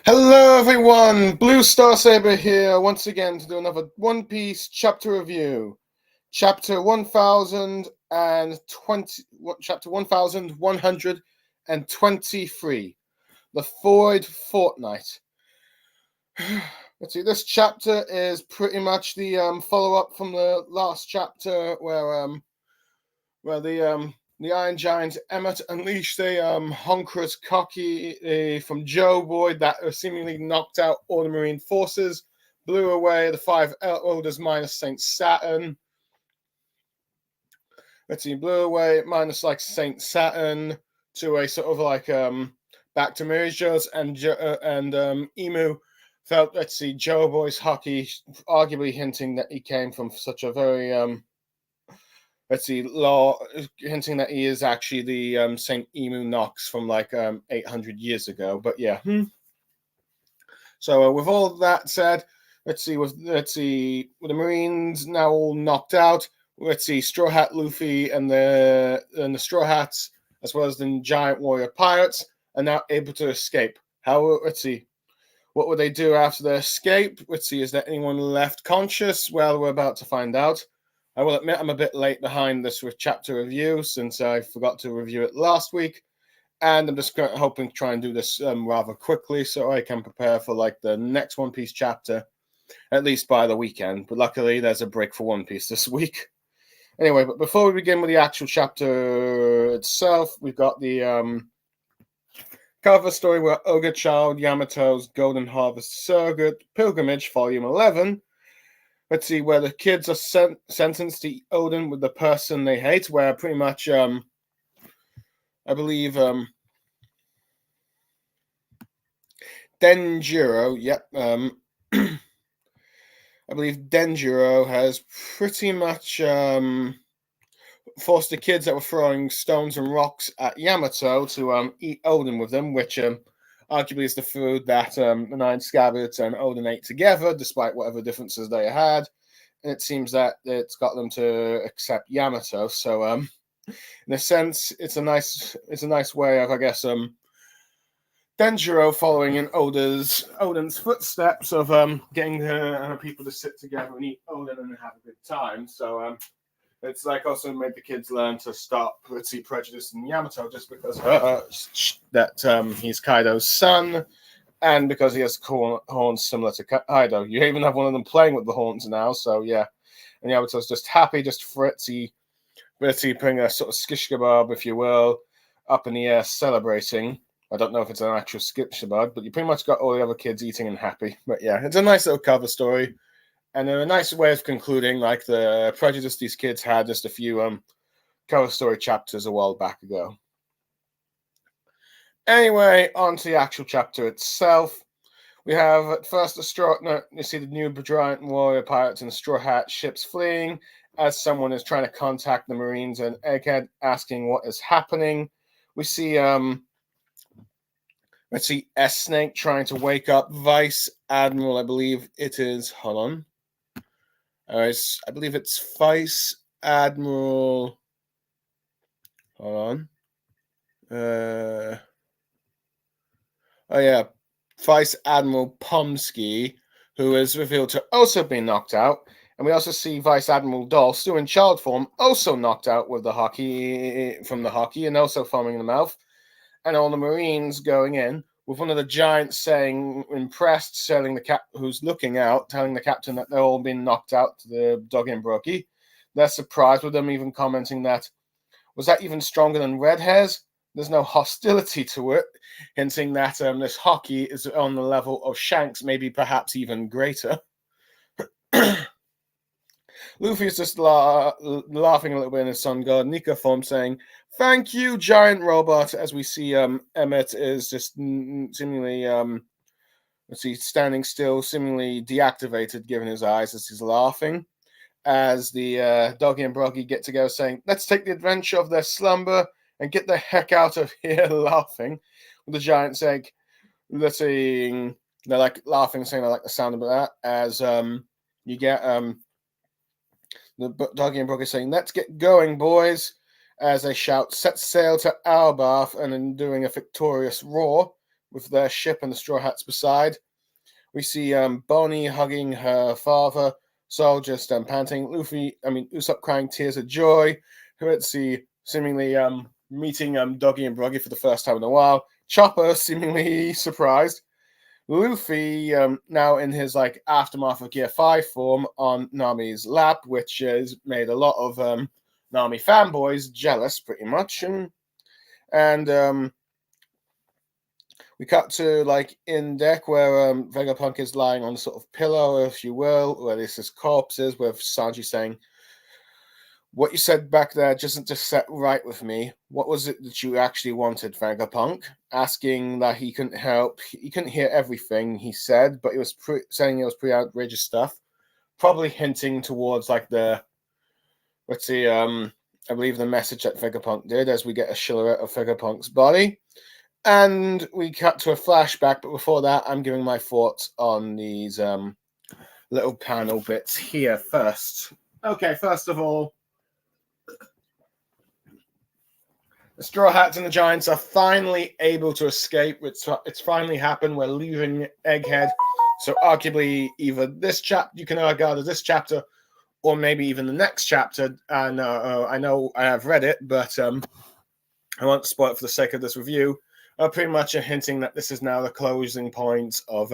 Hello everyone, Blue Star Saber here once again to do another One Piece chapter review. Chapter 1020, chapter 1123, The Void Fortnight. Let's see, this chapter is pretty much the follow-up from the last chapter where the Iron Giant Emmet unleashed a Honkrus Cocky from Joe Boy that seemingly knocked out all the Marine forces, blew away the five elders minus Saint Saturn. Let's see, blew away minus like Saint Saturn to a sort of like back to Mirijo's and Emu felt, let's see, Joe Boy's hockey, arguably hinting that he came from such a very let's see, law hinting that he is actually the Saint Emu Nox from like 800 years ago. But yeah. So with all that said, let's see with the Marines now all knocked out. Let's see, Straw Hat Luffy and the Straw Hats, as well as the Giant Warrior Pirates, are now able to escape. How? Let's see. What would they do after their escape? Let's see. Is there anyone left conscious? Well, we're about to find out. I will admit I'm a bit late behind this with chapter review since I forgot to review it last week, and I'm just hoping to try and do this rather quickly so I can prepare for like the next One Piece chapter, at least by the weekend. But luckily, there's a break for One Piece this week. Anyway, but before we begin with the actual chapter itself, we've got the cover story where Ogre Child Yamato's Golden Harvest Surrogate Pilgrimage, Volume 11. Let's see, where the kids are sentenced to Oden with the person they hate, where pretty much, I believe, Denjiro, yep, I believe Denjiro has pretty much forced the kids that were throwing stones and rocks at Yamato to eat Oden with them, which arguably is the food that the Nine Scabbards and Oden ate together, despite whatever differences they had. And it seems that it's got them to accept Yamato. So, in a sense, it's a nice way of, I guess, Denjiro following in Oden's footsteps of getting people to sit together and eat Oden and have a good time. So it's like also made the kids learn to stop, let's see, prejudicing Yamato just because that he's Kaido's son, and because he has horns similar to Kaido. You even have one of them playing with the horns now, so yeah. And Yamato's just happy, just fritzy, putting a sort of skish kebab, if you will, up in the air, celebrating. I don't know if it's an actual skish kebab, but you pretty much got all the other kids eating and happy. But yeah, it's a nice little cover story. And a nice way of concluding, like the prejudice these kids had just a few cover story chapters a while back ago. Anyway, on to the actual chapter itself. We have at first you see the new Giant Warrior Pirates and Straw Hat ships fleeing as someone is trying to contact the Marines and Egghead asking what is happening. We see let's see, S Snake trying to wake up Vice Admiral, I believe it is. Hold on. I believe it's Vice Admiral. Hold on. Oh yeah, Vice Admiral Pomsky, who is revealed to also be knocked out. And we also see Vice Admiral Doll, still in child form, also knocked out with the hockey and also foaming in the mouth. And all the Marines going in with one of the giants saying, impressed, telling the cap who's looking out, telling the captain that they're all been knocked out to the Doggy and Brookie. They're surprised with them, even commenting that, was that even stronger than Red Hairs? There's no hostility to it, hinting that this hockey is on the level of Shanks, maybe perhaps even greater. Luffy's just laughing a little bit in his Sun God Nika form, saying, "Thank you, giant robot." As we see, Emmett is just seemingly, let's see, standing still, seemingly deactivated, given his eyes as he's laughing. As the Doggy and Broggy get together, saying, "Let's take the adventure of their slumber and get the heck out of here," laughing. With the giant saying, let's see, they're like laughing, saying they like the sound of that. As you get the Doggy and Broggy saying, "Let's get going, boys," as they shout, "Set sail to Albarth," and then doing a victorious roar. with their ship and the Straw Hats beside. We see Bonnie hugging her father, Sol just panting, Usopp crying tears of joy. Let's see, seemingly meeting Doggy and Broggy for the first time in a while. Chopper seemingly surprised. Luffy now in his like aftermath of Gear 5 form on Nami's lap, which has made a lot of Nami fanboys jealous, pretty much, and we cut to like in deck where Vegapunk is lying on a sort of pillow, if you will, where this is corpses, with Sanji saying, "What you said back there doesn't just set right with me. What was it that you actually wanted, Vegapunk?" Asking that he couldn't hear everything he said, but he was saying it was pretty outrageous stuff. Probably hinting towards like I believe the message that Vegapunk did, as we get a silhouette of Vegapunk's body. And we cut to a flashback, but before that, I'm giving my thoughts on these little panel bits here first. Okay, first of all, the Straw Hats and the Giants are finally able to escape. It's finally happened. We're leaving Egghead. So arguably, either this chapter, you can regard as this chapter, or maybe even the next chapter. And I know I have read it, but I won't spoil it for the sake of this review. Pretty much hinting that this is now the closing point of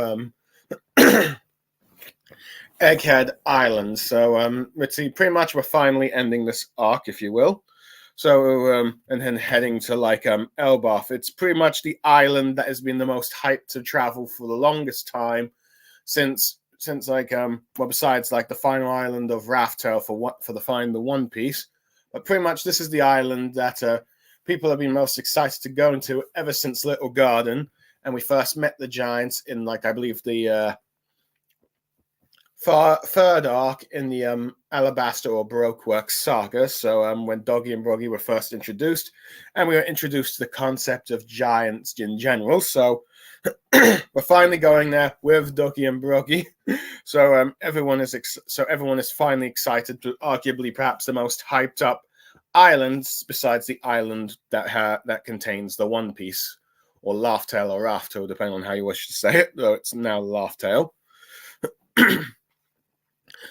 Egghead Island. So let's see, pretty much we're finally ending this arc, if you will. So and then heading to like Elbaf. It's pretty much the island that has been the most hyped to travel for the longest time since like besides like the final island of Raftel for the Find the One Piece. But pretty much this is the island that people have been most excited to go into ever since Little Garden, and we first met the Giants in, like, I believe the third arc in the Alabaster or Baroque Works saga. So when Doggy and Broggy were first introduced, and we were introduced to the concept of giants in general. So we're finally going there with Doggy and Broggy. So everyone is finally excited to arguably perhaps the most hyped up islands besides the island that contains the One Piece, or Laugh-Tale or Raftel, depending on how you wish to say it, though it's now Laugh-Tale.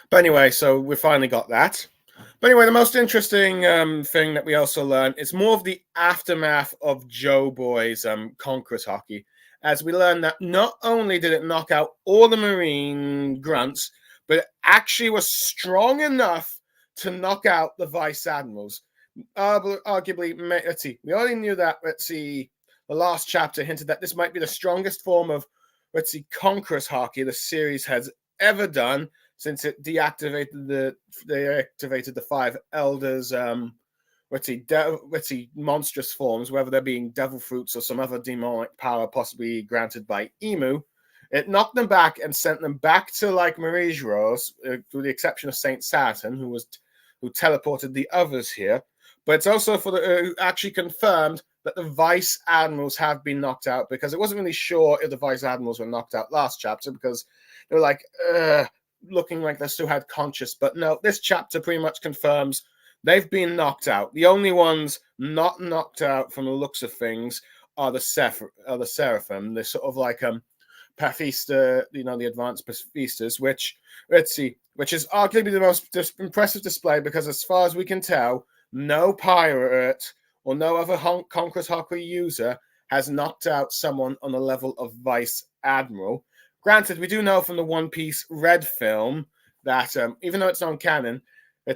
But anyway, so we finally got that. But anyway, the most interesting thing that we also learned is more of the aftermath of Joe Boy's Conqueror's Haki, as we learned that not only did it knock out all the Marine grunts, but it actually was strong enough to knock out the Vice Admirals. Arguably, let's see, we already knew that, the last chapter hinted that this might be the strongest form of, Conqueror's Haki the series has ever done, since it deactivated the five elders, monstrous forms, whether they're being devil fruits or some other demonic power possibly granted by Emu. It knocked them back and sent them back to like Marie-Rose, with the exception of Saint Saturn, who teleported the others here. But it's also actually confirmed that the Vice Admirals have been knocked out, because it wasn't really sure if the Vice Admirals were knocked out last chapter, because they were like looking like they still had conscious. But no, this chapter pretty much confirms they've been knocked out. The only ones not knocked out from the looks of things are the Seraphim. They're sort of like Pathista, the advanced Pathistas, which is arguably the most impressive display, because as far as we can tell, no pirate or no other Conqueror's Haki user has knocked out someone on the level of Vice Admiral. Granted, we do know from the One Piece Red film that even though it's non-canon,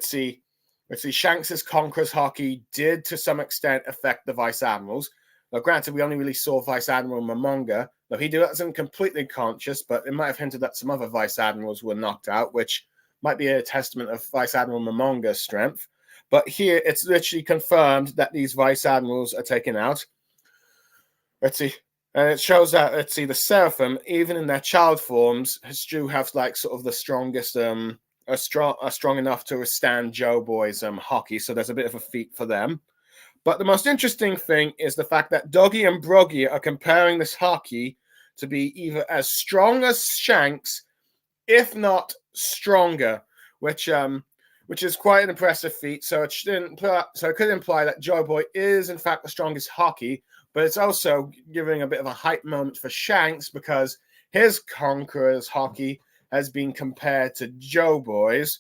Shanks' Conqueror's Haki did to some extent affect the Vice Admirals. Now, granted, we only really saw Vice Admiral Momonga. Now, he wasn't completely conscious, but it might have hinted that some other Vice Admirals were knocked out, which might be a testament of Vice Admiral Momonga's strength. But here, it's literally confirmed that these Vice Admirals are taken out. And it shows that, the Seraphim, even in their child forms, do have like sort of the strongest, are strong enough to withstand Joe Boy's Haki. So there's a bit of a feat for them. But the most interesting thing is the fact that Doggy and Broggy are comparing this Haki to be either as strong as Shanks, if not stronger, which is quite an impressive feat. So it could imply that Joe Boy is in fact the strongest Haki, but it's also giving a bit of a hype moment for Shanks because his Conqueror's hockey has been compared to Joe Boy's,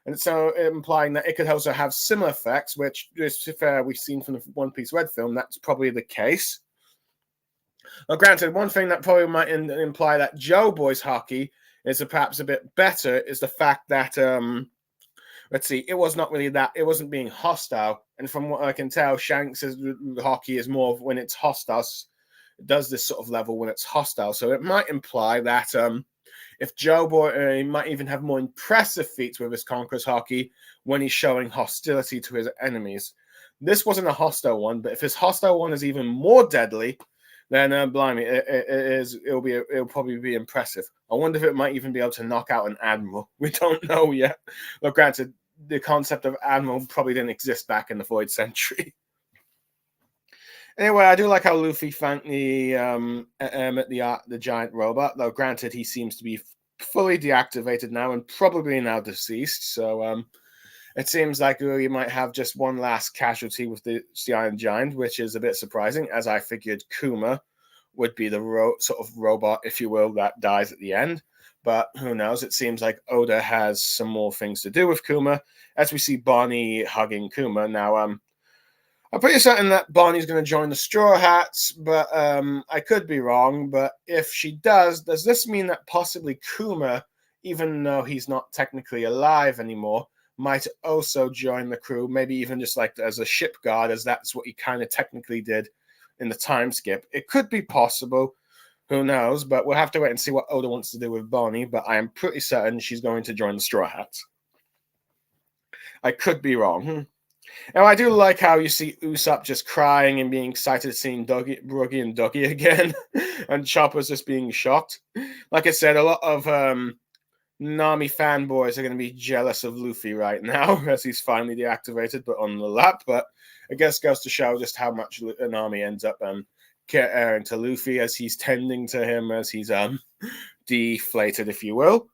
and so implying that it could also have similar effects, which, to fair, we've seen from the One Piece Red film, that's probably the case. Now, granted, one thing that probably might imply that Joe Boy's hockey is perhaps a bit better is the fact that, let's see, it was not really that, it wasn't being hostile. And from what I can tell, Shanks' hockey is more when it's hostile, it does this sort of level when it's hostile. So it might imply that if Joe Boy he might even have more impressive feats with his Conqueror's hockey when he's showing hostility to his enemies. This wasn't a hostile one, but if his hostile one is even more deadly, then blimey, it'll probably be impressive. I wonder if it might even be able to knock out an admiral. We don't know yet. Look, granted, the concept of admiral probably didn't exist back in the Void Century. Anyway, I do like how Luffy thanked the giant robot, though granted he seems to be fully deactivated now and probably now deceased. So it seems like we might have just one last casualty with the Iron Giant, which is a bit surprising, as I figured Kuma would be the sort of robot, if you will, that dies at the end. But who knows? It seems like Oda has some more things to do with Kuma, as we see Bonnie hugging Kuma. Now, I'm pretty certain that Bonnie's going to join the Straw Hats, but I could be wrong. But if she does this mean that possibly Kuma, even though he's not technically alive anymore, might also join the crew, maybe even just like as a ship guard, as that's what he kind of technically did in the time skip? It could be possible. Who knows? But we'll have to wait and see what Oda wants to do with Bonnie, but I am pretty certain she's going to join the Straw Hats. I could be wrong. Now, I do like how you see Usopp just crying and being excited seeing Broogie and Dougie again, and Chopper's just being shocked. Like I said, a lot of Nami fanboys are going to be jealous of Luffy right now, as he's finally deactivated, but on the lap. But I guess goes to show just how much Nami ends up caring to Luffy, as he's tending to him, as he's deflated, if you will.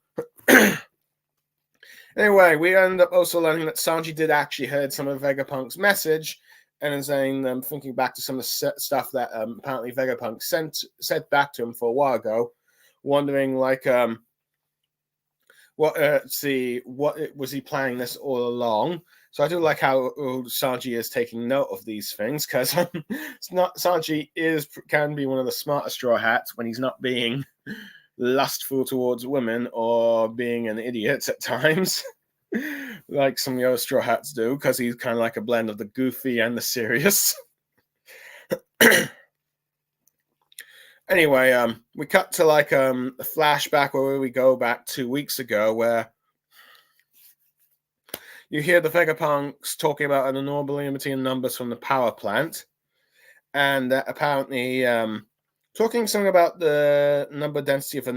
Anyway, we end up also learning that Sanji did actually heard some of Vegapunk's message, and is saying, thinking back to some of the stuff that apparently Vegapunk sent back to him for a while ago, wondering like, what was he planning this all along? So I do like how Sanji is taking note of these things, because Sanji can be one of the smartest Straw Hats when he's not being lustful towards women or being an idiot at times, like some of the other Straw Hats do, because he's kind of like a blend of the goofy and the serious. Anyway, we cut to like a flashback where we go back 2 weeks ago, where you hear the Vegapunks talking about an anomaly in numbers from the power plant, and apparently talking something about the number density of a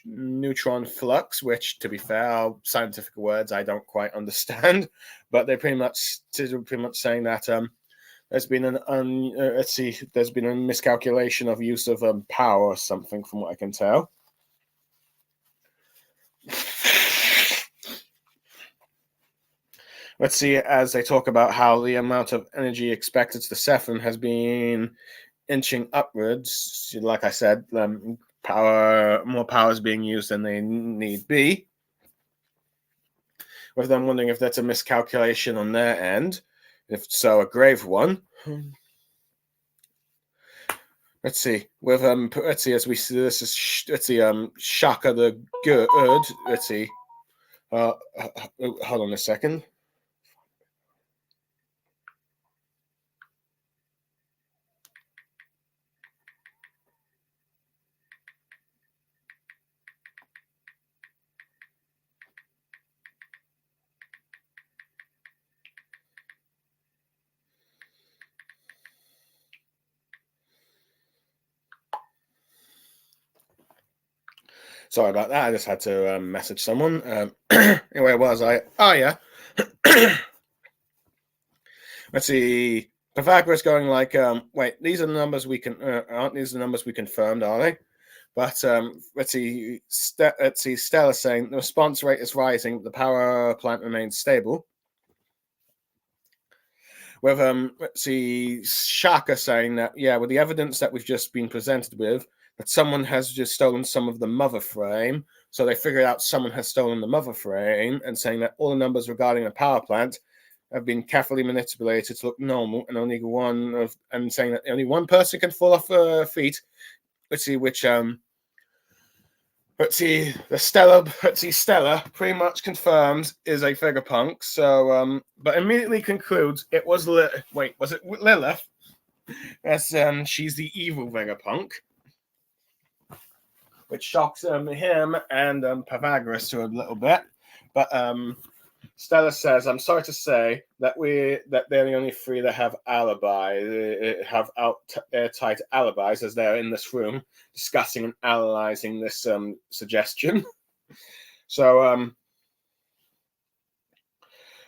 neutron flux, which, to be fair, are scientific words I don't quite understand, but they're pretty much saying that there's been there's been a miscalculation of use of power or something, from what I can tell. Let's see, as they talk about how the amount of energy expected to the Sephron has been inching upwards. Like I said, more power is being used than they need be. With them wondering if that's a miscalculation on their end. If so, a grave one. Let's see. With let's see, as we see this is Shaka the Good. Let's see. Hold on a second. Sorry about that. I just had to message someone. Anyway, was I? Oh, yeah. Let's see. Pythagoras going like, wait, these are the numbers we can, aren't these the numbers we confirmed, are they? But let's see. Stella saying the response rate is rising, but the power plant remains stable. With let's see, Shaka saying that, yeah, with the evidence that we've just been presented with, that someone has just stolen some of the mother frame. So they figured out someone has stolen the mother frame, and saying that all the numbers regarding the power plant have been carefully manipulated to look normal, and and saying that only one person can fall off her feet. Let's see which Stella pretty much confirms is a Vegapunk. So but immediately concludes it was was it Lilith? Yes, she's the evil Vegapunk, which shocks him and Pythagoras to a little bit. But Stella says, "I'm sorry to say that they're the only three that have airtight alibis, as they're in this room discussing and analyzing this suggestion." So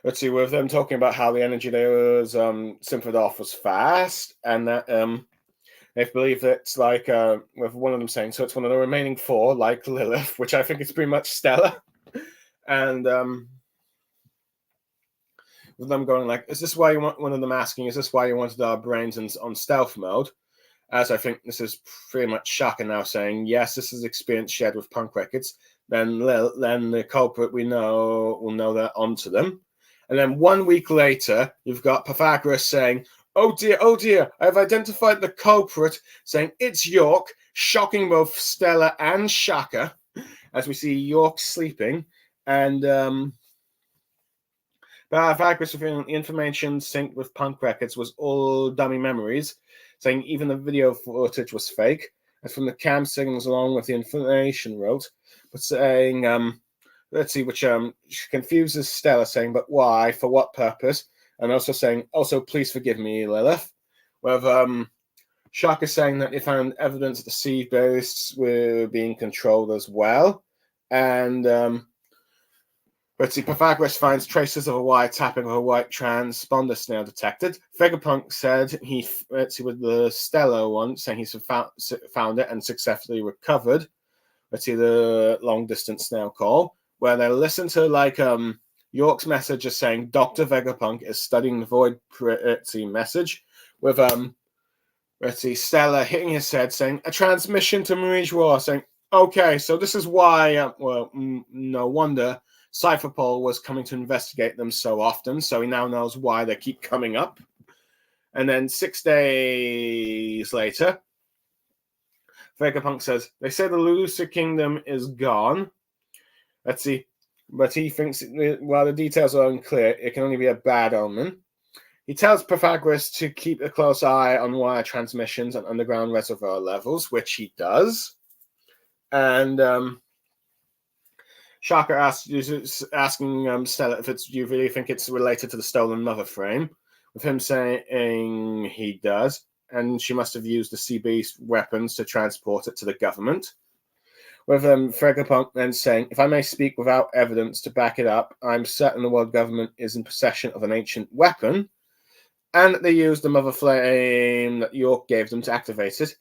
let's see, with them talking about how the energy they was symphoned off was fast, and that they believe that it's like with one of them saying, so it's one of the remaining four, like Lilith, which I think is pretty much Stella, and with them going like, is this why you want, one of them asking, is this why you wanted our brains on stealth mode? As I think this is pretty much Shaka now saying, yes, this is experience shared with punk records. Then the culprit will know that onto them. And then 1 week later, you've got Pythagoras saying, oh dear, I've identified the culprit, saying it's York, shocking both Stella and Shaka, as we see York sleeping. And Pythagoras revealing the information synced with punk records was all dummy memories, saying even the video footage was fake, and from the cam signals along with the information wrote, but saying, let's see, which confuses Stella, saying, but why, for what purpose, and also saying, also please forgive me, Lilith, with Shaka saying that they found evidence that the sea beasts were being controlled as well, and let's see, Pythagoras finds traces of a wiretapping of a white transponder snail detected. Vegapunk said with the Stella one, saying he's found it and successfully recovered. Let's see, the long distance snail call, where they listen to like York's message is saying Dr. Vegapunk is studying the void message, with let's see, Stella hitting his head saying a transmission to Marie's War, saying, okay, so this is why no wonder Cypherpol was coming to investigate them so often, so he now knows why they keep coming up. And then 6 days later, Vegapunk says, they say the Lucid Kingdom is gone. Let's see. But he thinks, while the details are unclear, it can only be a bad omen. He tells Pythagoras to keep a close eye on wire transmissions and underground reservoir levels, which he does. And Shaka asking Stella if do you really think it's related to the stolen mother frame, with him saying he does, and she must have used the Sea Beast weapons to transport it to the government. With Vegapunk then saying, if I may speak without evidence to back it up, I'm certain the world government is in possession of an ancient weapon, and that they used the mother flame that York gave them to activate it,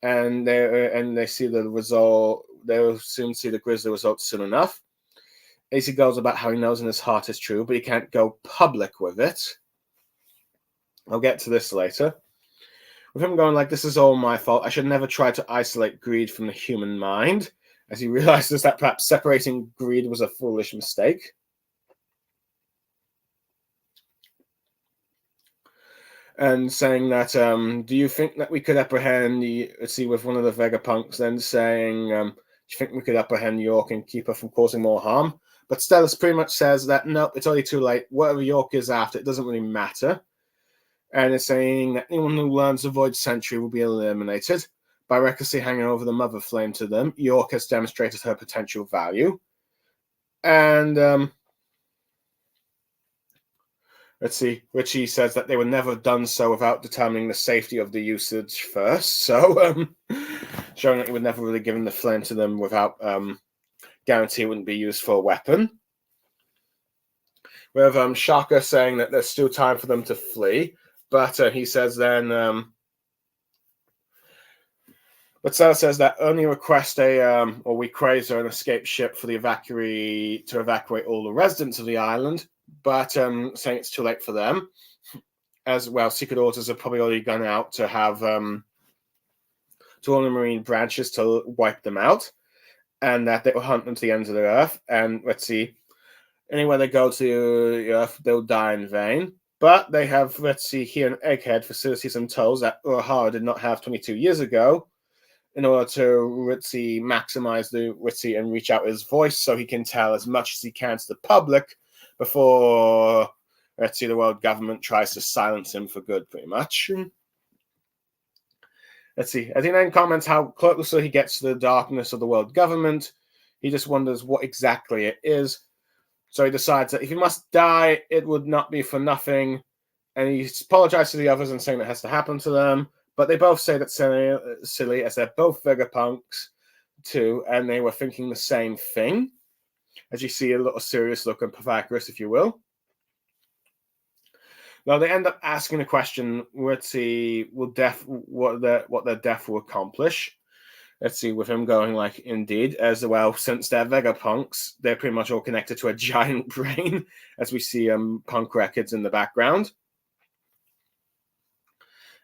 and they see the result. They'll soon see the grisly results soon enough. AC goes about how he knows in his heart is true, but he can't go public with it. I'll get to this later. With him going like, this is all my fault. I should never try to isolate greed from the human mind, as he realizes that perhaps separating greed was a foolish mistake. And saying that, do you think that we could apprehend, let's see, with one of the Vegapunks then saying, do you think we could apprehend York and keep her from causing more harm? But Stella's pretty much says that, no, it's already too late. Whatever York is after, it doesn't really matter. And it's saying that anyone who learns the Void Sentry will be eliminated. By recklessly hanging over the mother flame to them, York has demonstrated her potential value. And let's see, Richie says that they would never have done so without determining the safety of the usage first. So showing that he would never really given the flame to them without guarantee it wouldn't be used for a weapon. We have Shaka saying that there's still time for them to flee, but he says then, but Stella says that only request or we craze an escape ship for the to evacuate all the residents of the island, but saying it's too late for them. as well, secret orders have probably already gone out to have to all the Marine branches to wipe them out, and that they will hunt them to the ends of the earth. And let's see, anywhere they go to the earth, they'll die in vain. But they have, let's see, here in Egghead, facilities and tools that Urahara did not have 22 years ago, in order to, let's see, maximize the, let's see, and reach out his voice so he can tell as much as he can to the public before, let's see, the world government tries to silence him for good, pretty much. Let's see, as he then comments how closer he gets to the darkness of the world government, he just wonders what exactly it is. So he decides that if he must die, it would not be for nothing. And he apologizes to the others and saying that has to happen to them. But they both say that's silly, as they're both Vegapunks too, and they were thinking the same thing. As you see a little serious look on Pythagoras, if you will. Now they end up asking the question, let's see, what their death will accomplish. Let's see, with him going like, indeed, as well, since they're Vegapunks, they're pretty much all connected to a giant brain, as we see punk records in the background.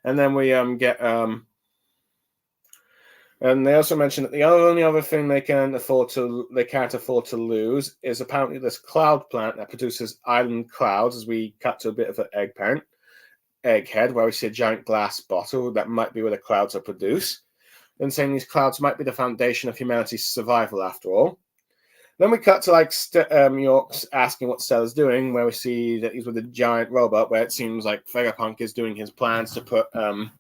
And then we get and they also mention that the only other thing they can't afford to lose is apparently this cloud plant that produces island clouds, as we cut to a bit of an egghead, where we see a giant glass bottle that might be where the clouds are produced. And saying these clouds might be the foundation of humanity's survival after all. Then we cut to like York's asking what Stella's doing, where we see that he's with a giant robot, where it seems like Vegapunk is doing his plans to put the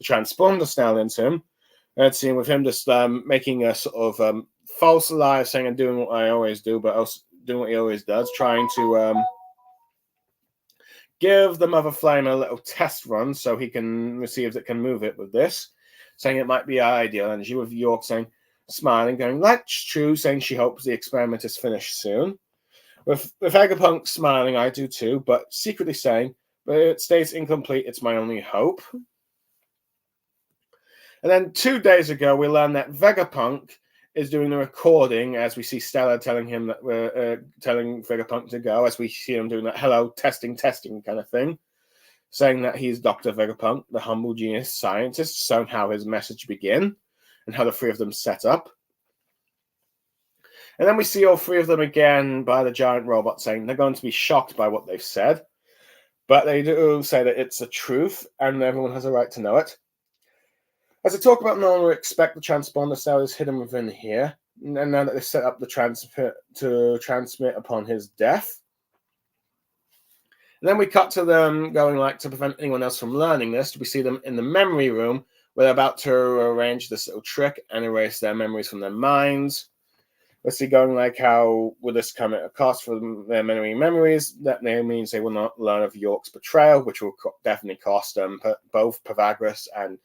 transponder Stella into him. And it's seen with him just making a sort of false lie, saying and doing what I always do, but also doing what he always does, trying to give the Mother Flame a little test run so he can see if it can move it with this, saying it might be ideal. And she with York saying, smiling, going, that's true, saying she hopes the experiment is finished soon. With Vegapunk smiling, I do too, but secretly saying, but it stays incomplete, it's my only hope. And then 2 days ago, we learned that Vegapunk is doing the recording, as we see Stella telling him that we're telling Vegapunk to go, as we see him doing that hello, testing kind of thing, saying that he's Dr. Vegapunk, the humble genius scientist, showing how his message begin and how the three of them set up. And then we see all three of them again by the giant robot, saying they're going to be shocked by what they've said, but they do say that it's the truth and everyone has a right to know it. As they talk about, no one would expect the transponder cell is hidden within here, and now that they set up the transmit upon his death. And then we cut to them going like, to prevent anyone else from learning this, we see them in the memory room where they're about to arrange this little trick and erase their memories from their minds. Let's see, going like, how will this come at a cost for their memories? That means they will not learn of York's betrayal, which will definitely cost both Pythagoras and,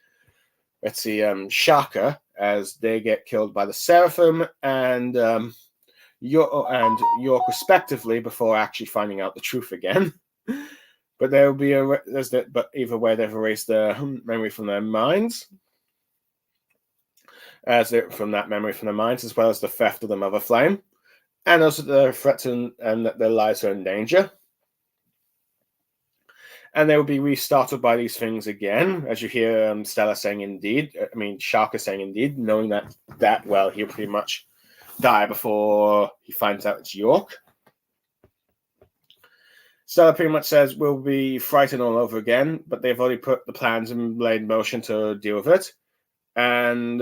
let's see, Shaka, as they get killed by the Seraphim and York respectively, before actually finding out the truth again. But there will be but either way, they've erased their memory from their minds, from that memory from their minds, as well as the theft of the Mother Flame, and also the threat and that their lives are in danger. And they will be restarted by these things again, as you hear Stella saying indeed. I mean, Shaka saying indeed, knowing that well, he'll pretty much die before he finds out it's York. Stella pretty much says we'll be frightened all over again, but they've already put the plans in motion to deal with it. And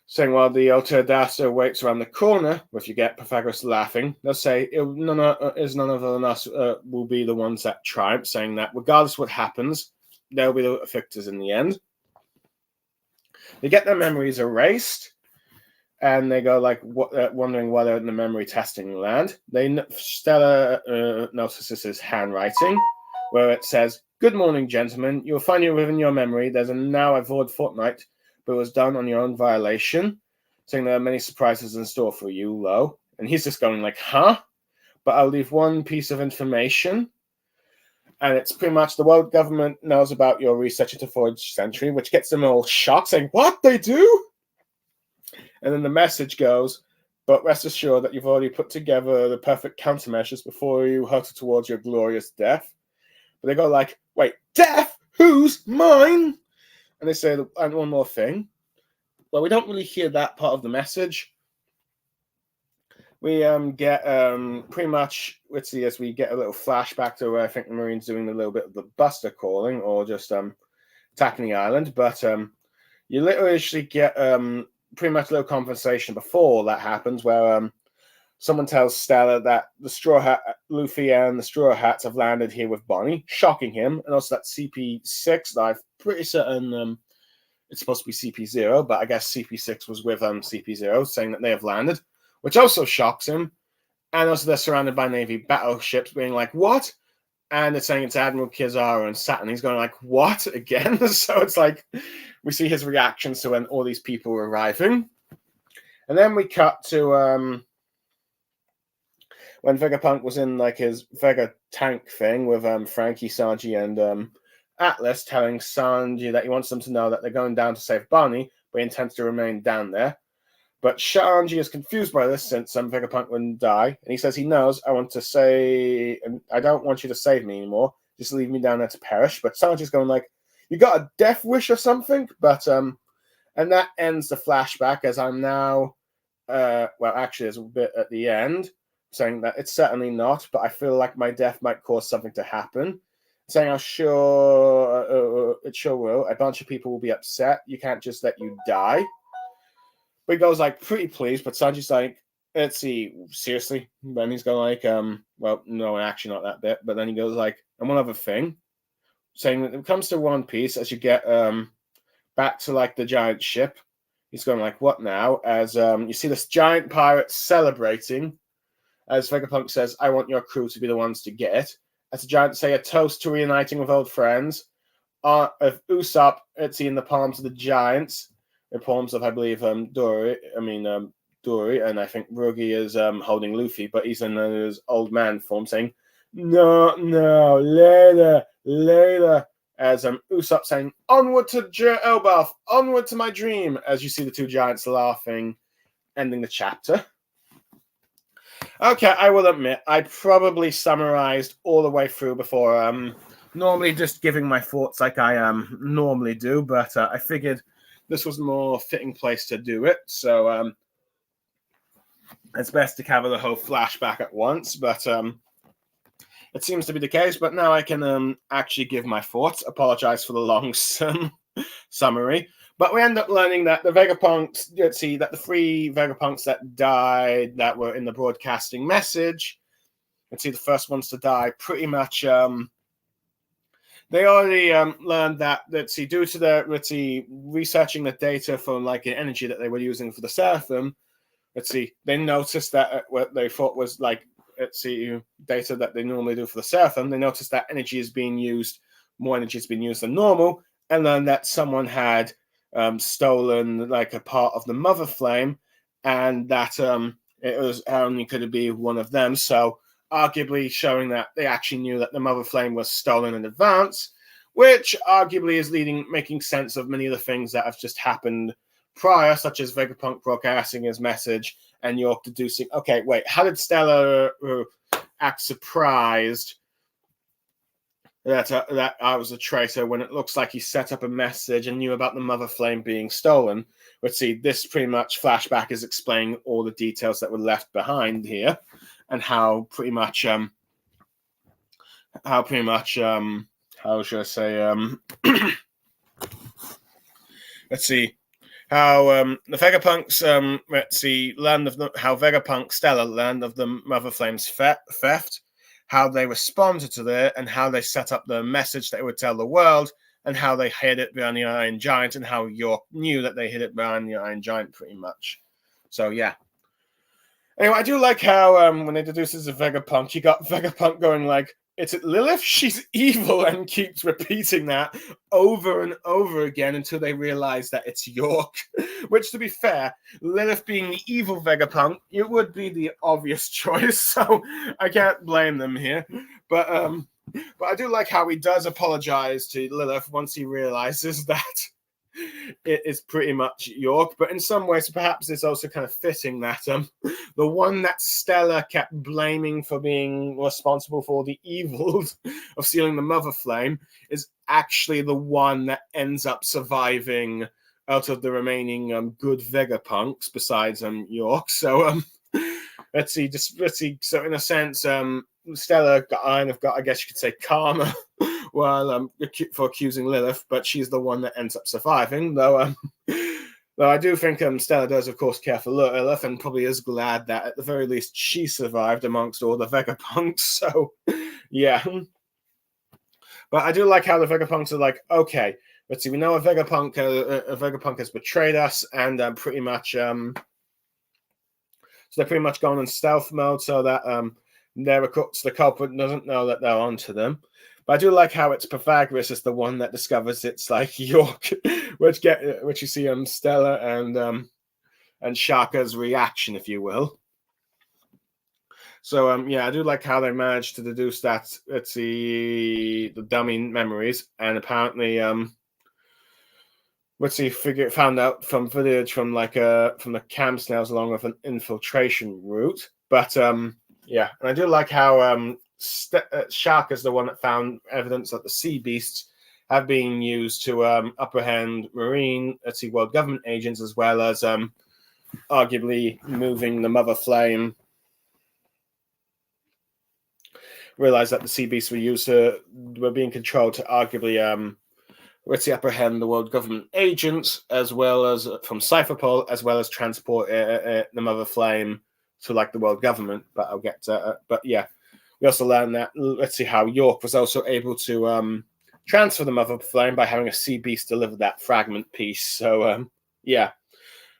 saying while the Alterdasta waits around the corner, if you get Pythagoras laughing, they'll say none of us will be the ones that triumph, saying that regardless what happens, they'll be the victors in the end. They get their memories erased, and they go like wondering why they're in the memory testing land. Stella notices his handwriting, where it says, "Good morning, gentlemen. You'll find within your memory there's a now avoid fortnight, but it was done on your own violation," saying there are many surprises in store for you, Lo. And he's just going like, huh? But I'll leave one piece of information. And it's pretty much the world government knows about your research into 4th century, which gets them all shocked, saying, what, they do? And then the message goes, but rest assured that you've already put together the perfect countermeasures before you hurtle towards your glorious death. But they go like, wait, Death? Who's mine? And they say, and one more thing. Well, we don't really hear that part of the message. We get pretty much, let's see, as we get a little flashback to where I think the Marines doing a little bit of the Buster calling or just attacking the island. But you literally get pretty much a little conversation before that happens where someone tells Stella that the Straw Hat, Luffy and the Straw Hats have landed here with Bonnie, shocking him. And also that CP6 that I'm pretty certain it's supposed to be CP0, but I guess CP6 was with CP0, saying that they have landed, which also shocks him. And also they're surrounded by Navy battleships being like, what? And it's saying it's Admiral Kizaru and Saturn. He's going like, what? Again? So it's like, we see his reactions to when all these people are arriving. And then we cut to when Vegapunk was in like his Vega tank thing with Frankie, Sanji, and Atlas, telling Sanji that he wants them to know that they're going down to save Bonnie, but he intends to remain down there. But Sanji is confused by this since Vegapunk wouldn't die, and he says he knows. I don't want you to save me anymore. Just leave me down there to perish. But Sanji's going like, you got a death wish or something? But and that ends the flashback as I'm now, well, actually, there's a bit at the end saying that it's certainly not, but I feel like my death might cause something to happen. Saying, I'm sure it sure will. A bunch of people will be upset. You can't just let you die. But he goes like, pretty pleased, but Sanji's like, let's see, seriously? Then he's going like, well, no, actually not that bit. But then he goes like, and one other thing, saying that when it comes to One Piece, as you get back to like the giant ship, he's going like, what now? As you see this giant pirate celebrating, as Vegapunk says, I want your crew to be the ones to get it. As the giant say a toast to reuniting with old friends. Of Usopp, it's in the palms of the giants. The palms of, I believe, Dory, and I think Rugi is holding Luffy, but he's in his old man form saying, no, later. As Usopp saying, onward to Elbaf, onward to my dream, as you see the two giants laughing, ending the chapter. Okay, I will admit, I probably summarized all the way through before, normally just giving my thoughts like I normally do, but I figured this was a more fitting place to do it, so it's best to cover the whole flashback at once, but it seems to be the case, but now I can actually give my thoughts. Apologize for the long summary. But we end up learning that the Vegapunks, let's see, that the 3 Vegapunks that died that were in the broadcasting message, let's see, the first ones to die, pretty much, they already learned that, let's see, due to the, let's see, researching the data from, like, the energy that they were using for the Seraphim, let's see, they noticed that what they thought was, like, let's see, data that they normally do for the Seraphim, they noticed that energy is being used, more energy is being used than normal, and then that someone had stolen like a part of the Mother Flame, and that it was only could be one of them. So arguably showing that they actually knew that the Mother Flame was stolen in advance, which arguably is making sense of many of the things that have just happened prior, such as Vegapunk broadcasting his message and York deducing, okay, wait, how did Stella act surprised that I was a traitor when it looks like he set up a message and knew about the Mother Flame being stolen? Let's see, this pretty much flashback is explaining all the details that were left behind here and how should I say, let's see, how the Vegapunks, let's see, how Vegapunk Stella learned of the Mother Flame's theft, how they responded to that, and how they set up the message that it would tell the world, and how they hid it behind the Iron Giant, and how York knew that they hid it behind the Iron Giant, pretty much. So, yeah. Anyway, I do like how when they introduce the Vegapunk, you got Vegapunk going like, it's Lilith? She's evil, and keeps repeating that over and over again until they realize that it's York. Which, to be fair, Lilith being the evil Vegapunk, it would be the obvious choice, so I can't blame them here. But I do like how he does apologize to Lilith once he realizes that it is pretty much York. But in some ways, perhaps it's also kind of fitting that the one that Stella kept blaming for being responsible for the evils of stealing the Mother Flame is actually the one that ends up surviving out of the remaining good Vegapunks besides York. So let's see. So in a sense, Stella kind of got, I guess you could say, karma well for accusing Lilith, but she's the one that ends up surviving. Though I do think Stella does, of course, care for Lilith and probably is glad that at the very least she survived amongst all the Vegapunks. So yeah. But I do like how the Vegapunks are like, okay, let's see, we know a Vegapunk has betrayed us, and pretty much so they're pretty much going in stealth mode so that the culprit doesn't know that they're onto them. But I do like how it's Pythagoras is the one that discovers it's like York, which you see Stella and Shaka's reaction, if you will. So yeah, I do like how they managed to deduce that. Let's see, the dummy memories, and apparently found out from footage from the cam snails along with an infiltration route. But yeah, and I do like how Shaka is the one that found evidence that the sea beasts have been used to apprehend Marine, world government agents, as well as arguably moving the Mother Flame. Realized that the sea beasts were being controlled to arguably apprehend the world government agents, as well as from Cypherpole, as well as transport the Mother Flame to the world government. But I'll get to but yeah, we also learned that how York was also able to transfer the Mother Flame by having a sea beast deliver that fragment piece. So yeah,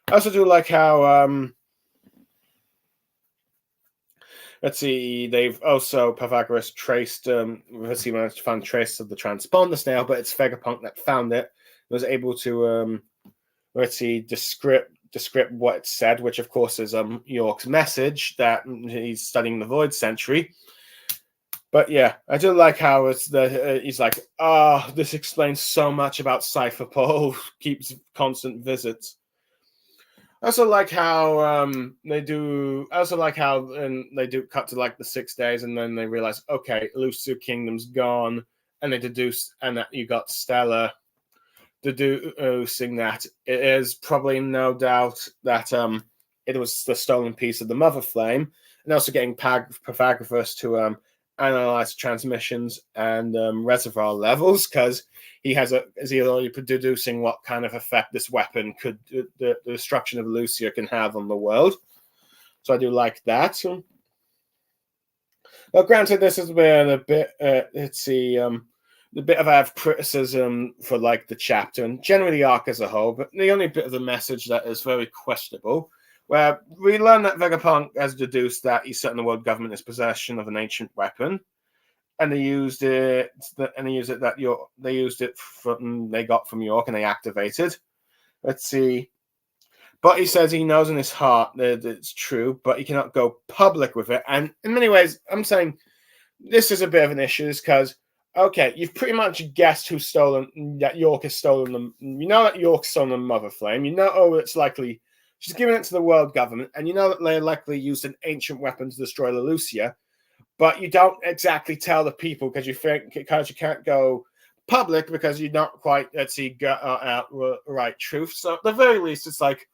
I also do like how they've also, Pythagoras traced, managed to find traces of the transponder snail, but it's Vegapunk that found it, was able to, descript what it said, which of course is York's message that he's studying the Void Century. But yeah, I do like how he's like, this explains so much about Cypherpole, keeps constant visits. I also like how they do cut to the 6 days, and then they realize, okay, Elusive Kingdom's gone, and they deduce, and that you got Stella deducing that it is probably no doubt that it was the stolen piece of the Mother Flame, and also getting Pythagoras to analyze transmissions and reservoir levels, because is he already deducing what kind of effect this weapon could, the destruction of Lucia can have on the world. So I do like that. Well, granted, this has been a bit, the bit of I have criticism for the chapter and generally the arc as a whole, but the only bit of the message that is very questionable, where we learn that Vegapunk has deduced that he's certain the world government is possession of an ancient weapon, and they used it they got from York, and they activated. Let's see. But he says he knows in his heart that it's true, but he cannot go public with it. And in many ways, I'm saying this is a bit of an issue, because, okay, you've pretty much guessed that York has stolen them. You know that York's stolen the Mother Flame. You know, it's likely she's given it to the world government, and you know that they likely used an ancient weapon to destroy Lelucia. But you don't exactly tell the people because you can't go public because you're not quite, right truth. So at the very least, it's like,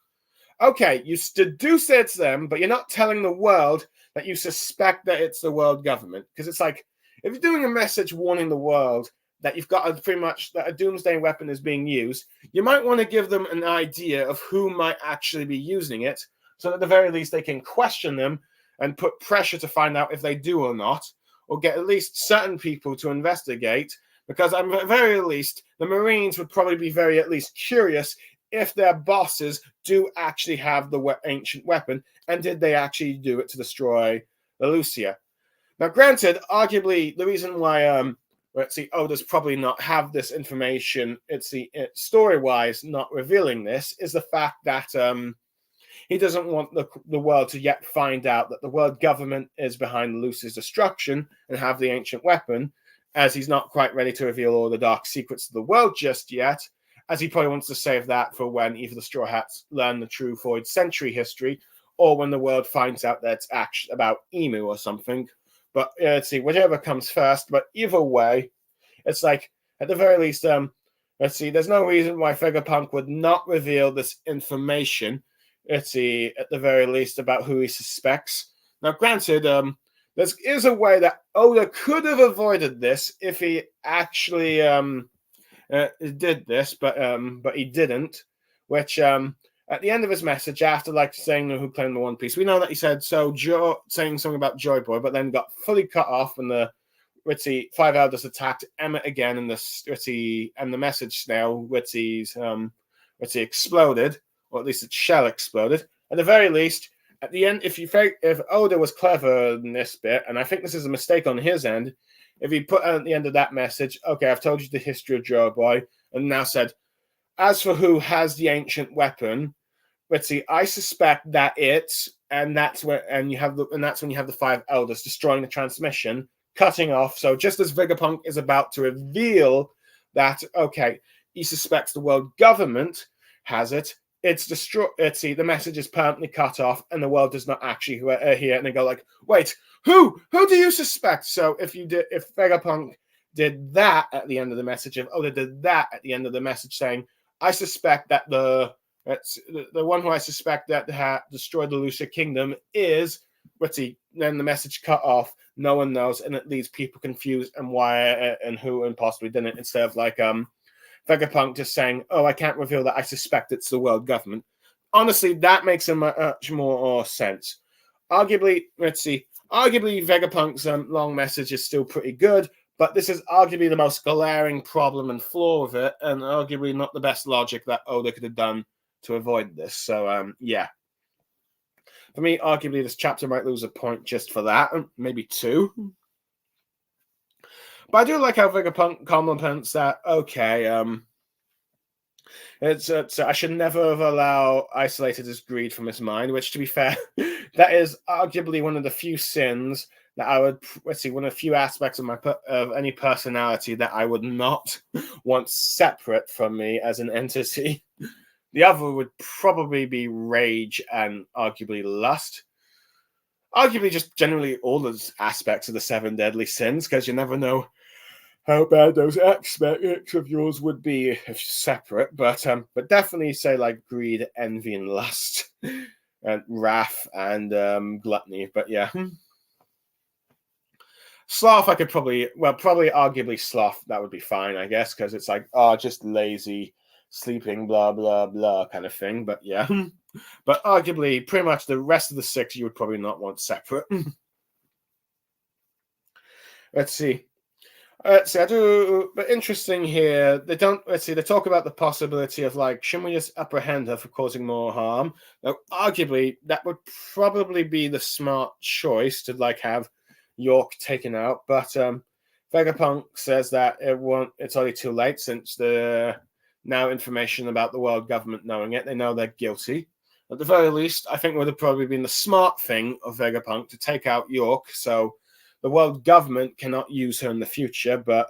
okay, you deduce it's them, but you're not telling the world that you suspect that it's the world government. Because it's like, if you're doing a message warning the world that you've got that a doomsday weapon is being used, you might want to give them an idea of who might actually be using it, so that at the very least they can question them and put pressure to find out if they do or not, or get at least certain people to investigate, because at the very least, the Marines would probably be very at least curious if their bosses do actually have the ancient weapon, and did they actually do it to destroy Lelucia. Now, granted, arguably, the reason why Oda's probably not have this information, it's story-wise not revealing this, is the fact that he doesn't want the world to yet find out that the world government is behind Lucy's destruction and have the ancient weapon, as he's not quite ready to reveal all the dark secrets of the world just yet. as he probably wants to save that for when either the Straw Hats learn the true Void Century history, or when the world finds out that it's actually about Emu or something. But let's see, whichever comes first. But either way, it's like, at the very least, let's see, there's no reason why Vegapunk would not reveal this information, let's see, at the very least, about who he suspects. Now, granted, there is a way that Oda could have avoided this if he actually did this, but he didn't, which at the end of his message, after like saying who claimed the One Piece, we know that he said saying something about Joy Boy, but then got fully cut off when the Five Elders attacked Emmet again, and the message now exploded, or at least its shell exploded. At the very least, at the end, if Oda was clever in this bit, and I think this is a mistake on his end, if he put at the end of that message, okay, I've told you the history of Joy Boy, and now said, as for who has the ancient weapon, I suspect that it's, and that's when you have the Five Elders destroying the transmission, cutting off. So just as Vegapunk is about to reveal that, okay, he suspects the world government has it, it's destroyed. The message is permanently cut off, and the world does not actually hear. And they go like, "Wait, who do you suspect?" So if Vegapunk did that at the end of the message, if Oda did that at the end of the message, saying, "I suspect that the one who I suspect that destroyed the Lucia Kingdom is," then the message cut off. No one knows, and it leaves people confused and why and who and possibly didn't. Instead of like Vegapunk just saying, "Oh, I can't reveal that. I suspect it's the world government." Honestly, that makes a much more sense. Arguably, Vegapunk's long message is still pretty good, but this is arguably the most glaring problem and flaw of it, and arguably not the best logic that Oda could have done to avoid this. So, yeah. For me, arguably, this chapter might lose a point just for that, maybe two. But I do like how Vegapunk compliments that, okay, I should never have allowed isolated his greed from his mind, which, to be fair, that is arguably one of the few sins that I would, one of the few aspects of any personality that I would not want separate from me as an entity. The other would probably be rage and arguably lust. Arguably just generally all those aspects of the seven deadly sins, because you never know how bad those aspects of yours would be if separate. But definitely say like greed, envy, and lust, and wrath and gluttony. But yeah. Sloth, I could probably arguably sloth, that would be fine, I guess, because it's like, just lazy, sleeping, blah, blah, blah kind of thing. But yeah. But arguably, pretty much the rest of the six you would probably not want separate. Let's see. I do, but interesting here. They don't. They talk about the possibility of like, shouldn't we just apprehend her for causing more harm? Now, arguably, that would probably be the smart choice to like have York taken out. But Vegapunk says that it's already too late since the now information about the world government knowing it. They know they're guilty. At the very least, I think it would have probably been the smart thing of Vegapunk to take out York. So the world government cannot use her in the future, but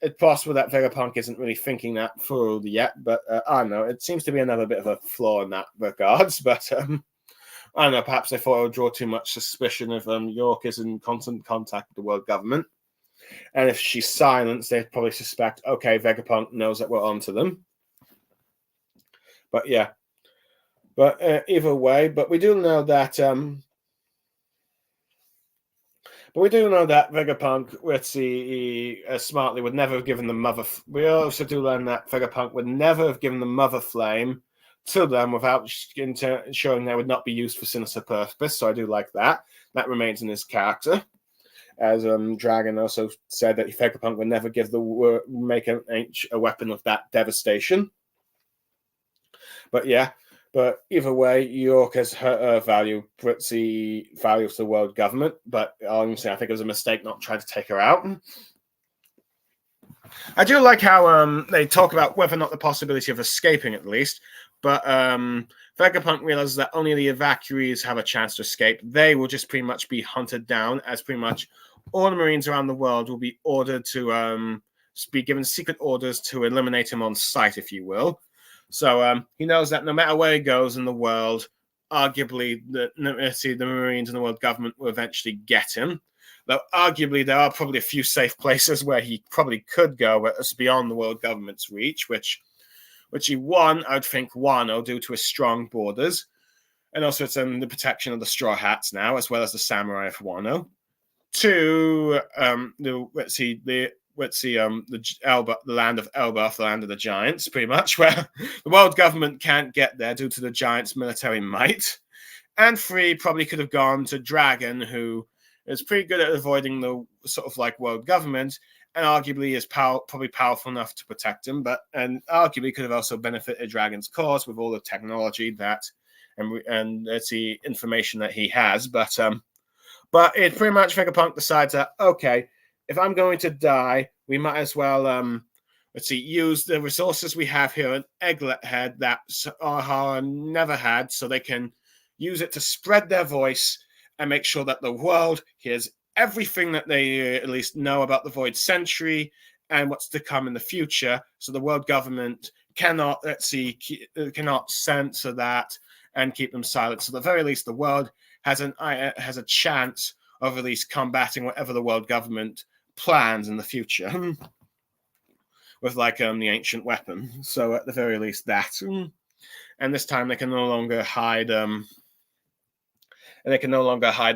it's possible that Vegapunk isn't really thinking that thoroughly yet. But I don't know. It seems to be another bit of a flaw in that regards. But I don't know. Perhaps they thought it would draw too much suspicion if York is in constant contact with the world government. And if she's silenced, they'd probably suspect, okay, Vegapunk knows that we're onto them. But yeah. But either way, but we do know that... But we do know that Vegapunk, smartly would never have given the mother. We also do learn that Vegapunk would never have given the mother flame to them without showing that would not be used for sinister purpose. So I do like that. That remains in his character. As Dragon also said that Vegapunk would never make a weapon of that devastation. But yeah. But either way, York has her value, value to the world government. But honestly, I think it was a mistake not trying to take her out. I do like how they talk about whether or not the possibility of escaping, at least. But Vegapunk realizes that only the evacuees have a chance to escape. They will just pretty much be hunted down, as pretty much all the Marines around the world will be ordered to be given secret orders to eliminate him on sight, if you will. So he knows that no matter where he goes in the world, arguably the Marines and the world government will eventually get him. Though arguably there are probably a few safe places where he probably could go, but it's beyond the world government's reach, which he, one, I would think, Wano, due to his strong borders, and also it's the protection of the Straw Hats now, as well as the samurai of Wano. Two, the land of Elbaf, the land of the giants, pretty much, where the world government can't get there due to the giants' military might. And three, probably could have gone to Dragon, who is pretty good at avoiding the sort of like world government, and arguably is probably powerful enough to protect him, and arguably could have also benefited Dragon's cause with all the technology that and it's the information that he has. But it pretty much Vegapunk decides that, okay, if I'm going to die, we might as well use the resources we have here in Egglet Head that Aha never had, so they can use it to spread their voice and make sure that the world hears everything that they at least know about the Void Century and what's to come in the future, so the world government cannot censor that and keep them silent. So at the very least, the world has a chance of at least combating whatever the world government plans in the future with like the ancient weapon. So at the very least, that, and this time they can no longer hide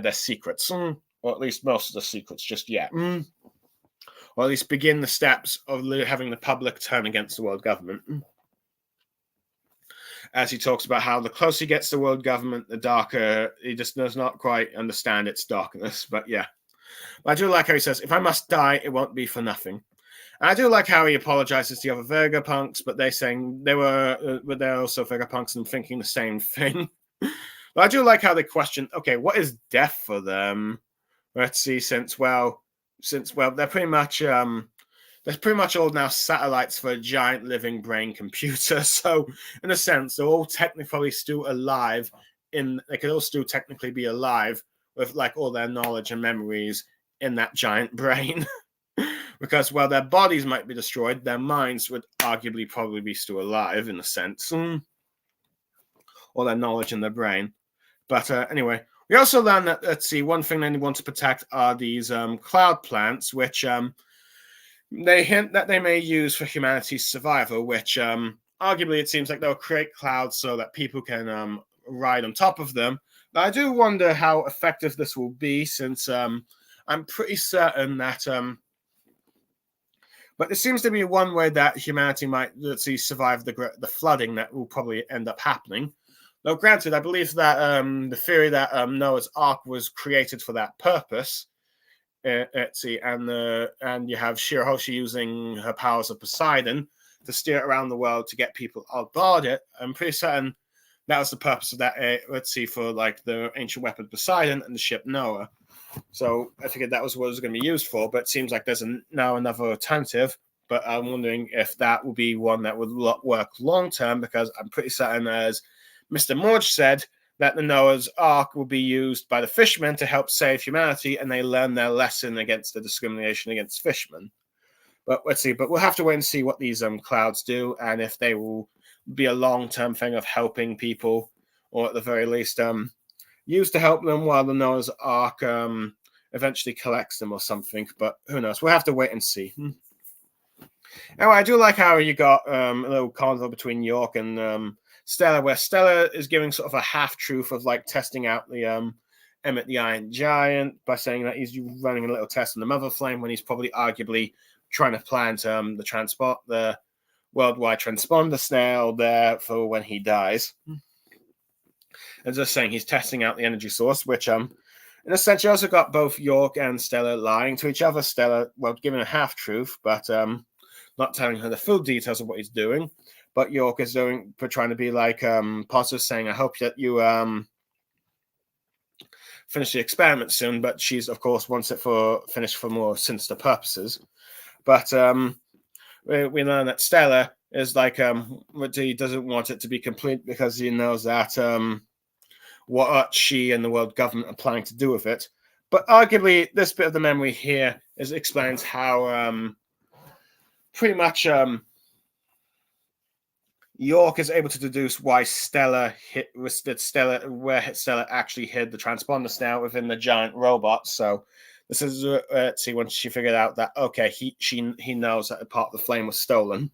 their secrets, or at least most of the secrets just yet, or at least begin the steps of having the public turn against the world government. As he talks about how the closer he gets to the world government, the darker he just does not quite understand its darkness. But yeah, but I do like how he says, "If I must die, it won't be for nothing." And I do like how he apologizes to the other Vegapunks, but they're saying they're also Vegapunks and thinking the same thing. But I do like how they question, okay, what is death for them? Let's see, since they're pretty much all now satellites for a giant living brain computer. So in a sense, they're all technically probably still alive. They could all still technically be alive with like all their knowledge and memories in that giant brain. Because while their bodies might be destroyed, their minds would arguably probably be still alive in a sense. All their knowledge in their brain. But anyway, we also learned that, let's see, one thing they want to protect are these cloud plants, which they hint that they may use for humanity's survival, which arguably it seems like they'll create clouds so that people can ride on top of them. But I do wonder how effective this will be, since I'm pretty certain that but it seems to be one way that humanity might, let's see, survive the flooding that will probably end up happening. Now, granted, I believe that the theory that Noah's Ark was created for that purpose. Let's see, and you have Shirahoshi using her powers of Poseidon to steer it around the world to get people aboard it. I'm pretty certain that was the purpose of that. Let's see, for like the ancient weapon Poseidon and the ship Noah. So I figured that was what it was going to be used for. But it seems like there's now another alternative. But I'm wondering if that will be one that would work long term, because I'm pretty certain, as Mr. Morge said, that the Noah's Ark will be used by the fishermen to help save humanity, and they learn their lesson against the discrimination against fishermen. But let's see. But we'll have to wait and see what these clouds do, and if they will be a long-term thing of helping people, or at the very least used to help them while the Noah's Ark eventually collects them or something. But who knows? We'll have to wait and see. Anyway, I do like how you got a little convo between York and Stella, where Stella is giving sort of a half-truth of like testing out the Emmett the Iron Giant by saying that he's running a little test on the Mother Flame, when he's probably arguably trying to plant the worldwide transponder snail there for when he dies. And just saying he's testing out the energy source, which in a sense you also got both York and Stella lying to each other. Stella, well, giving a half-truth, but not telling her the full details of what he's doing. But York is trying to be like positive, saying, I hope that you finish the experiment soon. But she's, of course, wants it finished for more sinister purposes. But we learn that Stella is like, he doesn't want it to be complete, because he knows that what she and the world government are planning to do with it. But arguably, this bit of the memory here explains how pretty much York is able to deduce why Stella where Stella actually hid the transponders now within the giant robot. So this is see when she figured out that okay, he knows that a part of the flame was stolen.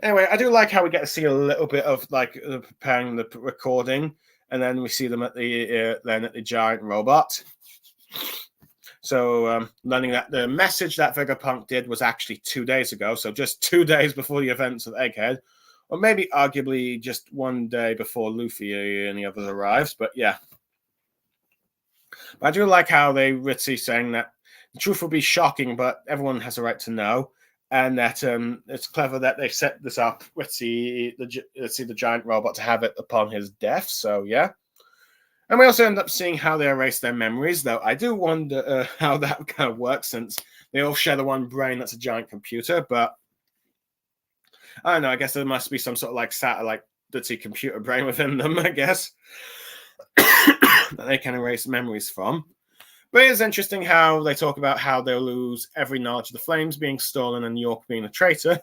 Anyway, I do like how we get to see a little bit of like preparing the recording, and then we see them at the giant robot. So learning that the message that Vegapunk did was actually 2 days ago, so just 2 days before the events of Egghead, or maybe arguably just 1 day before Luffy and the others arrives. But yeah, but I do like how they Ritzy saying that the truth will be shocking, but everyone has a right to know, and that it's clever that they set this up. Ritzy, the giant robot, to have it upon his death. So yeah. And we also end up seeing how they erase their memories, though I do wonder how that kind of works, since they all share the one brain that's a giant computer. But I don't know, I guess there must be some sort of like satellite dirty computer brain within them, I guess, that they can erase memories from. But it is interesting how they talk about how they'll lose every knowledge of the flames being stolen and York being a traitor,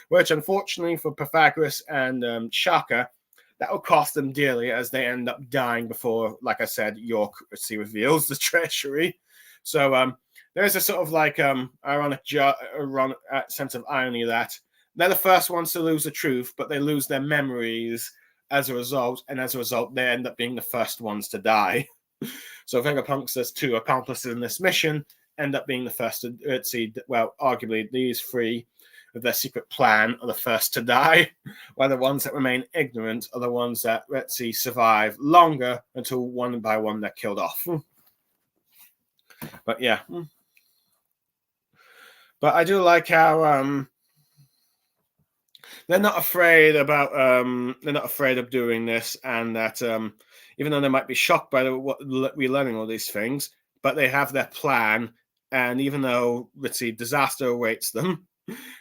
which unfortunately for Pythagoras and Shaka, that will cost them dearly, as they end up dying before, like I said, York reveals the treachery. So there is a sort of like ironic sense of irony that they're the first ones to lose the truth, but they lose their memories as a result, and as a result, they end up being the first ones to die. So Vegapunk's 2 accomplices in this mission end up being the first to see. Well, arguably these 3 of their secret plan are the first to die, while the ones that remain ignorant are the ones that, let's see, survive longer until one by one they're killed off. But yeah. But I do like how they're not afraid of doing this, and that even though they might be shocked by relearning all these things, but they have their plan, and even though, let's see, disaster awaits them,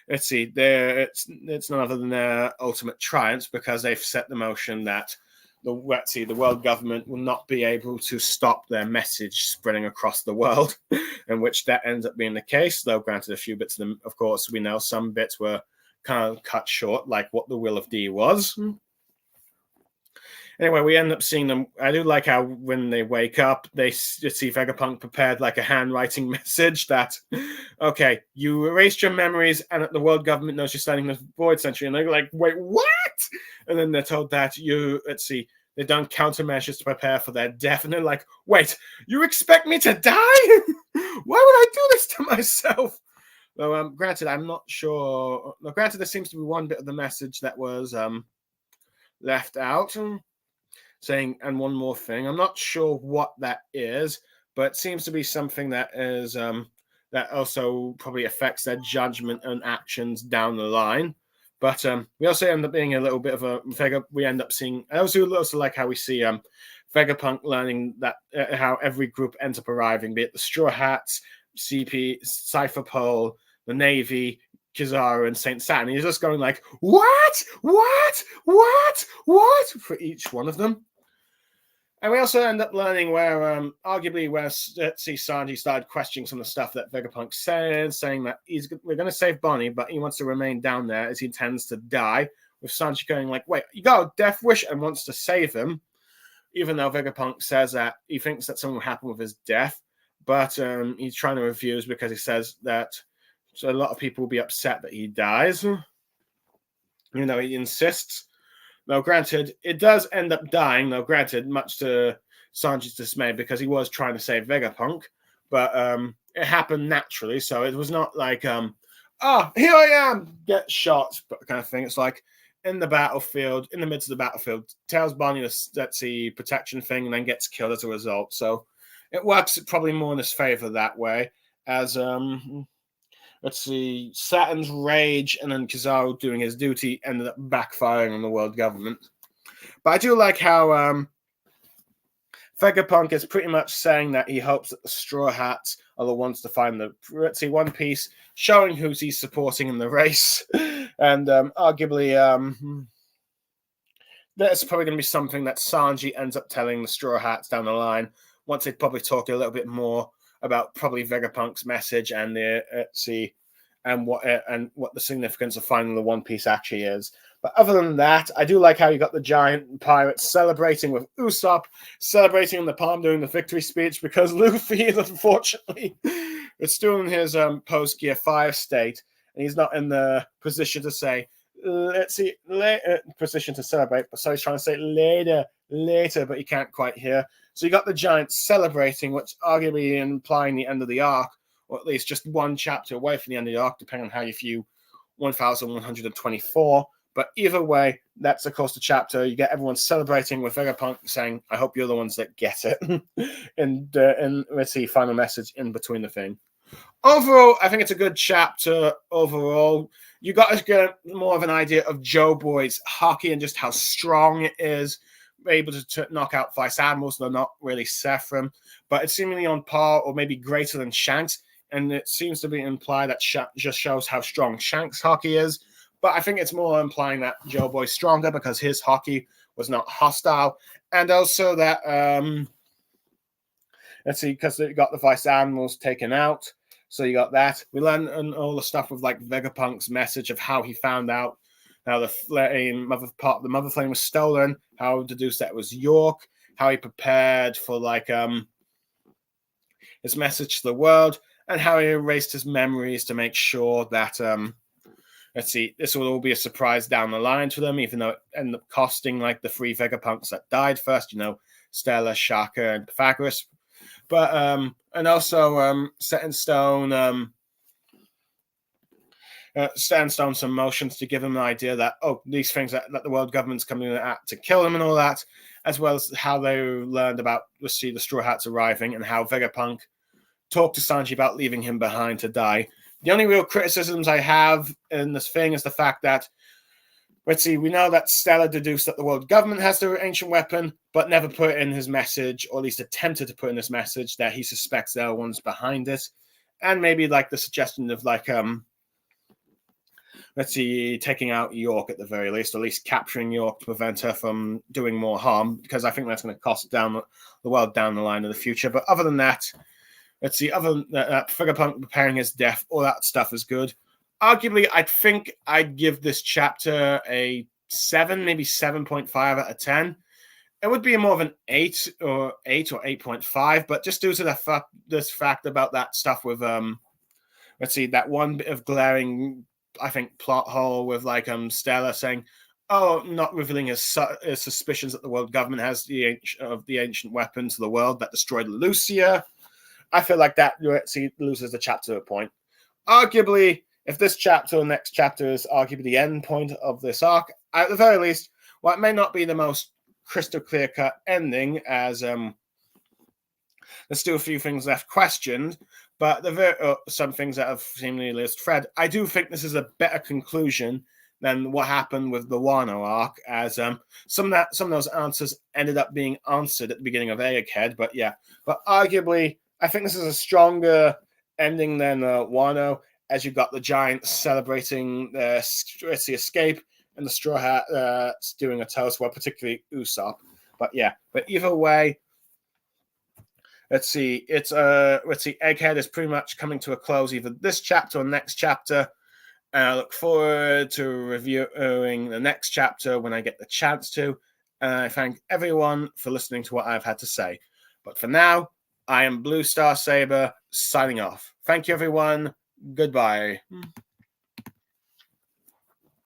let's see, it's none other than their ultimate triumph, because they've set the motion that the world government will not be able to stop their message spreading across the world, in which that ends up being the case. Though granted, a few bits of them, of course, we know some bits were kind of cut short, like what the will of D was. Anyway, we end up seeing them. I do like how when they wake up, they see Vegapunk prepared like a handwriting message that, okay, you erased your memories, and the world government knows you're standing in the void century. And they're like, wait, what? And then they're told that they've done countermeasures to prepare for their death. And they're like, wait, you expect me to die? Why would I do this to myself? Though, granted, I'm not sure. No, granted, there seems to be one bit of the message that was left out, saying, and one more thing. I'm not sure what that is, but it seems to be something that is that also probably affects their judgment and actions down the line. But we also end up being a little bit of a we end up seeing. I also like how we see Vegapunk learning that how every group ends up arriving, be it the Straw Hats, CP, Cypher Pole, the Navy, Kizaru, and Saint Saturn. He's just going like, what for each one of them. And we also end up learning where, arguably, where Sanji started questioning some of the stuff that Vegapunk said, saying that we're going to save Bonnie, but he wants to remain down there as he intends to die. With Sanji going like, wait, you got a death wish, and wants to save him, even though Vegapunk says that he thinks that something will happen with his death, but he's trying to refuse because he says that a lot of people will be upset that he dies. You know, he insists. Now, granted, it does end up dying, though, granted, much to Sanji's dismay, because he was trying to save Vegapunk, but it happened naturally, so it was not like, here I am, get shot, but kind of thing. It's like, in the battlefield, in the midst of the battlefield, tells Bonnie that's the protection thing, and then gets killed as a result, so it works probably more in his favor that way, as, let's see, Saturn's rage and then Kizaru doing his duty ended up backfiring on the world government. But I do like how Vegapunk is pretty much saying that he hopes that the Straw Hats are the ones to find the, let's see, One Piece, showing who he's supporting in the race. And arguably, that's probably going to be something that Sanji ends up telling the Straw Hats down the line, once they probably talk a little bit more about probably Vegapunk's message and and what the significance of finding the One Piece actually is. But other than that, I do like how you got the giant pirates celebrating with Usopp, celebrating in the palm doing the victory speech, because Luffy is unfortunately still in his post-Gear 5 state, and he's not in the position to say, position to celebrate, but so he's trying to say later, but he can't quite hear. So you got the giants celebrating, which arguably implying the end of the arc, or at least just one chapter away from the end of the arc, depending on how you view 1124. But either way, that's of course the chapter. You get everyone celebrating with Vegapunk saying, "I hope you're the ones that get it," and let's see, final message in between the thing. Overall, I think it's a good chapter. Overall, you got to get more of an idea of Joe Boy's hockey and just how strong it is. Able to knock out vice admirals, though not really Sephiroth, but it's seemingly on par or maybe greater than Shanks. And it seems to be implied that just shows how strong Shanks' hockey is. But I think it's more implying that Joe Boy's stronger because his hockey was not hostile. And also that, let's see, because they got the vice admirals taken out. So you got that. We learned all the stuff with like Vegapunk's message of how he found out how the mother flame was stolen, how he deduced that it was York, how he prepared for like his message to the world, and how he erased his memories to make sure that let's see, this will all be a surprise down the line to them, even though it ended up costing like the 3 Vegapunks that died first, Stella, Shaka, and Pythagoras. But and also set in stone some motions to give them an idea that these things that the world government's coming at to kill them and all that, as well as how they learned about the Straw Hats arriving and how Vegapunk talked to Sanji about leaving him behind to die. The only real criticisms I have in this thing is the fact that, let's see, we know that Stella deduced that the world government has the ancient weapon, but never put in his message, or at least attempted to put in his message, that he suspects they're the ones behind it. And maybe like the suggestion of like, let's see, taking out York at the very least, or at least capturing York to prevent her from doing more harm, because I think that's going to cost down the world down the line in the future. But other than that, let's see, other than that, Vegapunk preparing his death, all that stuff is good. Arguably, I think I'd give this chapter a 7, maybe 7.5 out of 10. It would be more of an 8 or 8.5, but just due to this fact about that stuff with, let's see, that one bit of glaring, I think, plot hole with like Stella saying, not revealing his suspicions that the world government has the ancient weapon to the world that destroyed Lucia. I feel like that loses the chapter to a point. Arguably, if this chapter or next chapter is arguably the end point of this arc, at the very least, while it may not be the most crystal clear-cut ending, as there's still a few things left questioned, but there are some things that have seemingly lost thread. I do think this is a better conclusion than what happened with the Wano arc, as some of those answers ended up being answered at the beginning of Egghead. But yeah, arguably, I think this is a stronger ending than Wano, as you got the giants celebrating their escape and the Straw Hat doing a toast, well, particularly Usopp. But either way, let's see, Egghead is pretty much coming to a close, either this chapter or next chapter. And I look forward to reviewing the next chapter when I get the chance to. And I thank everyone for listening to what I've had to say. But for now, I am Blue Star Saber, signing off. Thank you, everyone. Goodbye.